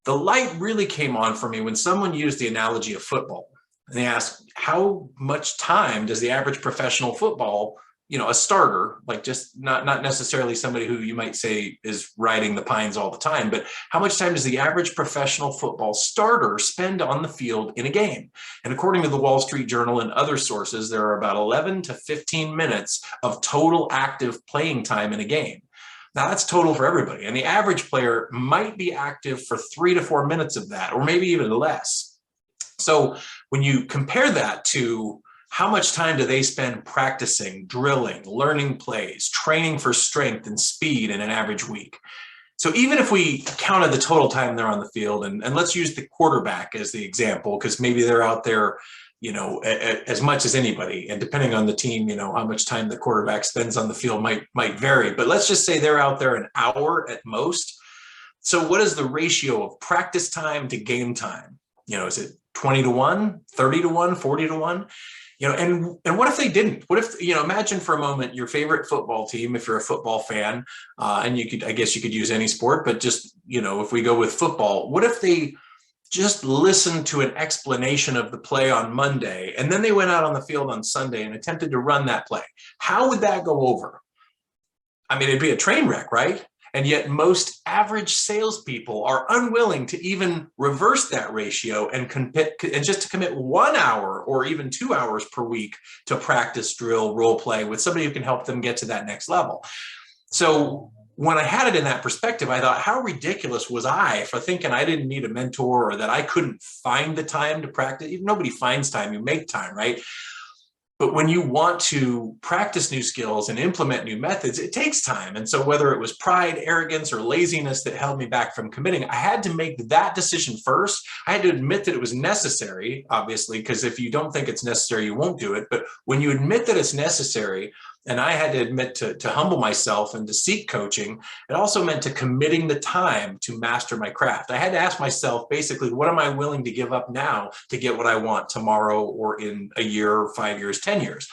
The light really came on for me when someone used the analogy of football. And they asked, how much time does the average professional football, a starter, like just not necessarily somebody who you might say is riding the pines all the time, but how much time does the average professional football starter spend on the field in a game? And according to the Wall Street Journal and other sources, there are about 11 to 15 minutes of total active playing time in a game. Now that's total for everybody. And the average player might be active for 3 to 4 minutes of that, or maybe even less. So when you compare that to how much time do they spend practicing, drilling, learning plays, training for strength and speed in an average week? So even if we counted the total time they're on the field, and let's use the quarterback as the example, because maybe they're out there as much as anybody, and depending on the team, how much time the quarterback spends on the field might vary, but let's just say they're out there an hour at most. So what is the ratio of practice time to game time? Is it 20 to 1, 30 to 1, 40 to 1? And what if they didn't? What if, imagine for a moment your favorite football team, if you're a football fan, and I guess you could use any sport, but just, if we go with football, what if they just listened to an explanation of the play on Monday, and then they went out on the field on Sunday and attempted to run that play? How would that go over? I mean, it'd be a train wreck, right? And yet most average salespeople are unwilling to even reverse that ratio and just to commit 1 hour or even 2 hours per week to practice, drill, role play with somebody who can help them get to that next level. So when I had it in that perspective, I thought, how ridiculous was I for thinking I didn't need a mentor or that I couldn't find the time to practice? Nobody finds time, you make time, right? But when you want to practice new skills and implement new methods, it takes time. And so whether it was pride, arrogance, or laziness that held me back from committing, I had to make that decision first. I had to admit that it was necessary, obviously, because if you don't think it's necessary, you won't do it. But when you admit that it's necessary, and I had to admit to humble myself and to seek coaching, it also meant to committing the time to master my craft. I had to ask myself, basically, what am I willing to give up now to get what I want tomorrow or in a year, 5 years, 10 years?